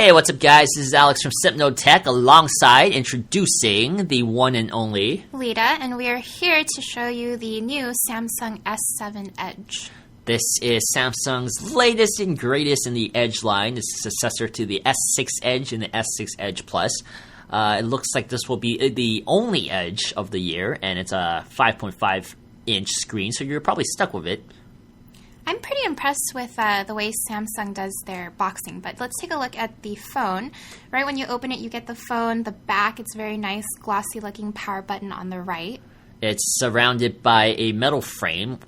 Hey, what's up, guys? This is Alex from Sypno Tech, alongside introducing the one and only Lida, and we are here to show you the new Samsung S7 Edge. This is Samsung's latest and greatest in the Edge line. It's a successor to the S6 Edge and the S6 Edge Plus. It looks like this will be the only Edge of the year, and it's a 5.5-inch screen, so you're probably stuck with it. I'm pretty impressed with the way Samsung does their boxing, but let's take a look at the phone. Right when you open it, you get the phone. The back, it's very nice, glossy-looking power button on the right. It's surrounded by a metal frame.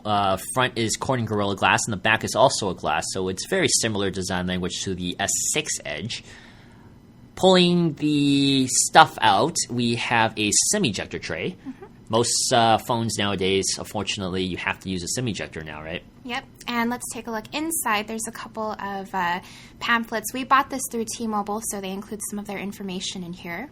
Front is Corning Gorilla Glass, and the back is also a glass, so it's very similar design language to the S6 Edge. Pulling the stuff out, we have a SIM ejector tray. Mm-hmm. Most phones nowadays, unfortunately, you have to use a SIM ejector now, right? Yep, and let's take a look inside. There's a couple of pamphlets. We bought this through T-Mobile, so they include some of their information in here.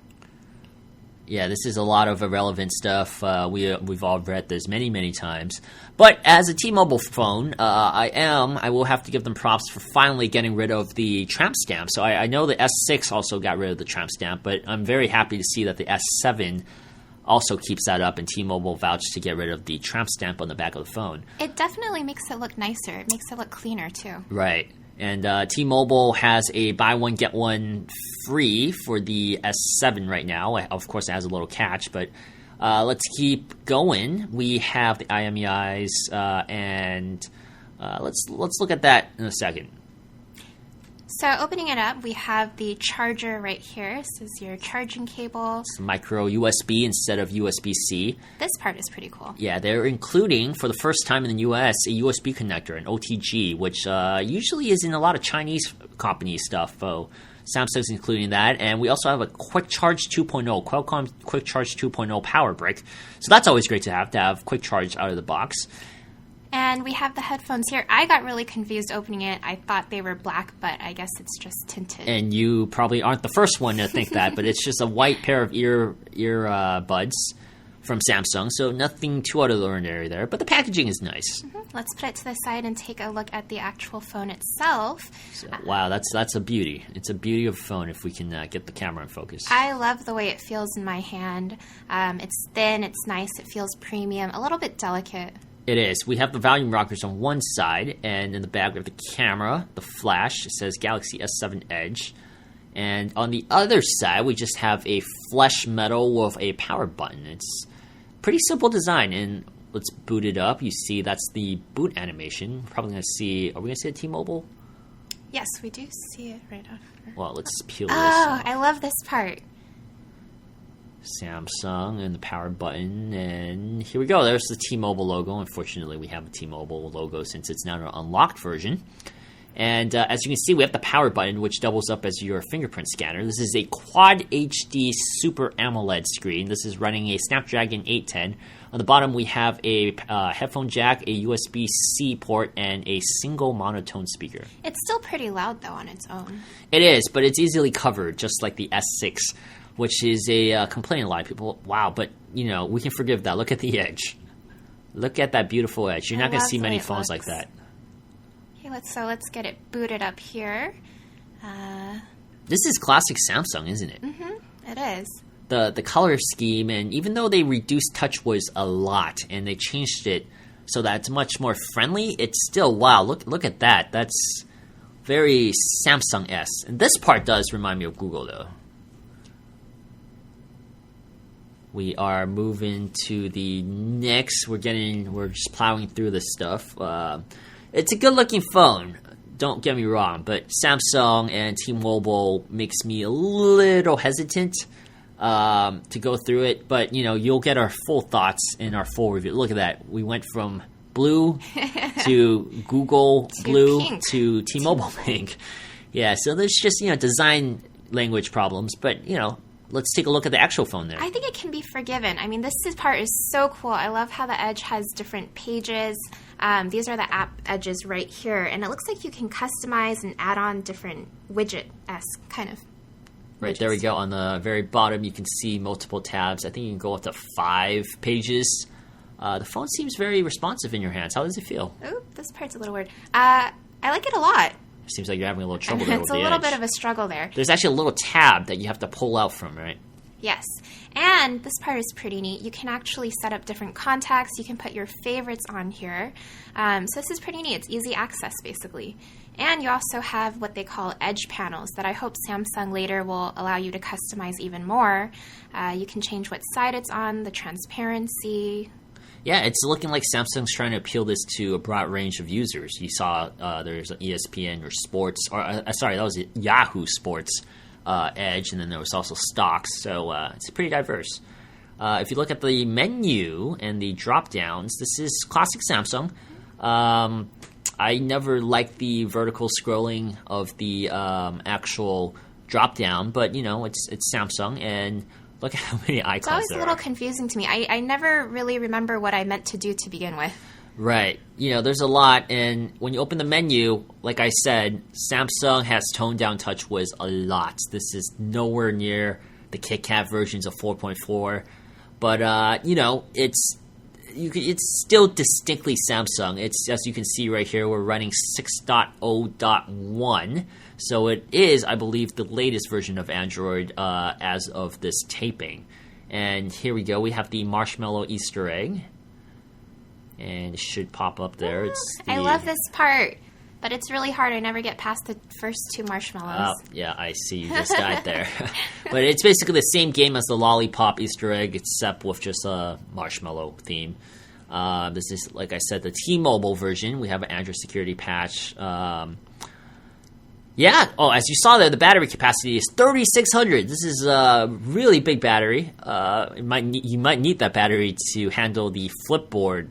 Yeah, this is a lot of irrelevant stuff. We've all read this many, many times. But as a T-Mobile phone, I will have to give them props for finally getting rid of the tramp stamp. So I know the S6 also got rid of the tramp stamp, but I'm very happy to see that the S7 also keeps that up, and T-Mobile vouched to get rid of the tramp stamp on the back of the phone. It definitely makes it look nicer. It makes it look cleaner, too. Right. And T-Mobile has a buy one, get one free for the S7 right now. Of course, it has a little catch, but let's keep going. We have the IMEIs, and let's look at that in a second. So opening it up, we have the charger right here. This is your charging cable. It's micro USB instead of USB-C. This part is pretty cool. Yeah, they're including, for the first time in the US, a USB connector, an OTG, which usually is in a lot of Chinese company stuff. Samsung's including that. And we also have a Quick Charge 2.0, Qualcomm Quick Charge 2.0 power brick. So that's always great to have Quick Charge out of the box. And we have the headphones here. I got really confused opening it. I thought they were black, but I guess it's just tinted. And you probably aren't the first one to think that, but it's just a white pair of ear buds from Samsung, so nothing too out of the ordinary there. But the packaging is nice. Mm-hmm. Let's put it to the side and take a look at the actual phone itself. So, wow, that's a beauty. It's a beauty of a phone if we can get the camera in focus. I love the way it feels in my hand. It's thin, it's nice, it feels premium, a little bit delicate. It is. We have the volume rockers on one side, and in the back we have the camera, the flash. It says Galaxy S7 Edge. And on the other side, we just have a flesh metal with a power button. It's pretty simple design, and let's boot it up. You see that's the boot animation. We're probably going to see, are we going to see a T-Mobile? Yes, we do see it right after. Well, let's peel this off. off. I love this part. Samsung and the power button, and here we go. There's the T-Mobile logo. Unfortunately, we have a T-Mobile logo since it's now an unlocked version. And as you can see, we have the power button, which doubles up as your fingerprint scanner. This is a Quad HD Super AMOLED screen. This is running a Snapdragon 810. On the bottom, we have a headphone jack, a USB-C port, and a single monotone speaker. It's still pretty loud, though, on its own. It is, but it's easily covered, just like the S6, which is a complaint a lot of people. Wow, but, we can forgive that. Look at the Edge. Look at that beautiful Edge. You're not going to see many phones like that. Okay, let's get it booted up here. This is classic Samsung, isn't it? Mm-hmm, it is. The color scheme, and even though they reduced TouchWiz a lot, and they changed it so that it's much more friendly, it's still, wow, look at that. That's very Samsung-esque. And this part does remind me of Google, though. We are moving to the next. We're just plowing through this stuff. It's a good-looking phone. Don't get me wrong, but Samsung and T-Mobile makes me a little hesitant to go through it. But you'll get our full thoughts in our full review. Look at that. We went from blue to Google blue pink. to T-Mobile pink. Yeah, so there's just design language problems, but let's take a look at the actual phone there. I think it can be forgiven. I mean, this part is so cool. I love how the Edge has different pages. These are the app edges right here. And it looks like you can customize and add on different widget-esque kind of Right, widgets. there we go. On the very bottom, you can see multiple tabs. I think you can go up to 5 pages. The phone seems very responsive in your hands. How does it feel? Ooh, this part's a little weird. I like it a lot. Seems like you're having a little trouble there with the edge. It's a little bit of a struggle there. There's actually a little tab that you have to pull out from, right? Yes. And this part is pretty neat. You can actually set up different contacts. You can put your favorites on here. So this is pretty neat. It's easy access, basically. And you also have what they call edge panels that I hope Samsung later will allow you to customize even more. You can change what side it's on, the transparency. Yeah, it's looking like Samsung's trying to appeal this to a broad range of users. You saw there's an ESPN or sports, or sorry, that was Yahoo Sports Edge, and then there was also stocks, so it's pretty diverse. If you look at the menu and the drop-downs, this is classic Samsung. I never liked the vertical scrolling of the actual drop-down, but, you know, it's Samsung, and look at how many icons there are. It's always a little confusing to me. I never really remember what I meant to do to begin with. Right. You know, there's a lot, and when you open the menu, like I said, Samsung has toned down TouchWiz a lot. This is nowhere near the KitKat versions of 4.4, but, you know, it's still distinctly Samsung. It's, as you can see right here, we're running 6.0.1, so it is, I believe, the latest version of Android as of this taping. And here we go. We have the marshmallow Easter egg. And it should pop up there. I love this part, but it's really hard. I never get past the first two marshmallows. Yeah, I see. You just died there. But it's basically the same game as the Lollipop Easter egg, except with just a marshmallow theme. This is, like I said, the T-Mobile version. We have an Android security patch. Yeah. Oh, as you saw there, the battery capacity is 3,600. This is a really big battery. You might need that battery to handle the Flipboard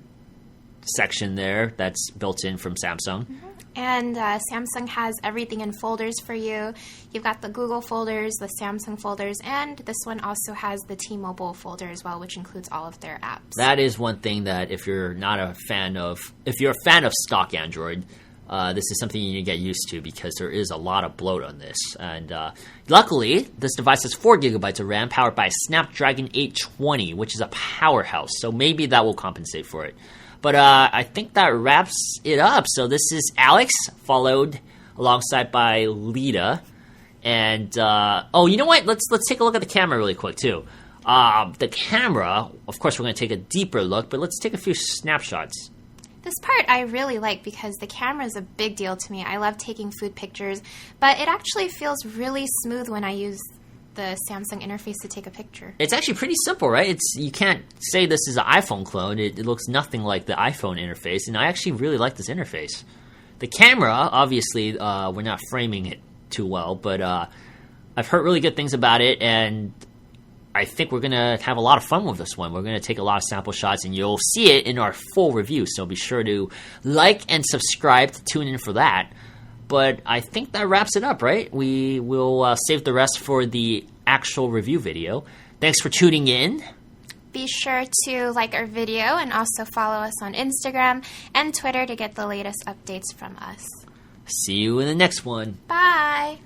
section there that's built in from Samsung. And Samsung has everything in folders for you. You've got the Google folders, the Samsung folders, and this one also has the T-Mobile folder as well, which includes all of their apps. That is one thing that if you're a fan of stock Android, this is something you need to get used to because there is a lot of bloat on this. And luckily, this device has 4 gigabytes of RAM powered by a Snapdragon 820, which is a powerhouse. So maybe that will compensate for it. But I think that wraps it up. So this is Alex, followed alongside by Lida. And, oh, you know what? Let's take a look at the camera really quick, too. The camera, of course, we're going to take a deeper look, but let's take a few snapshots. This part I really like because the camera is a big deal to me. I love taking food pictures, but it actually feels really smooth when I use the Samsung interface to take a picture. It's actually pretty simple, right? You can't say this is an iPhone clone. It looks nothing like the iPhone interface, and I actually really like this interface. The camera, obviously, we're not framing it too well, but I've heard really good things about it, and I think we're going to have a lot of fun with this one. We're going to take a lot of sample shots, and you'll see it in our full review, so be sure to like and subscribe to tune in for that. But I think that wraps it up, right? We will save the rest for the actual review video. Thanks for tuning in. Be sure to like our video and also follow us on Instagram and Twitter to get the latest updates from us. See you in the next one. Bye!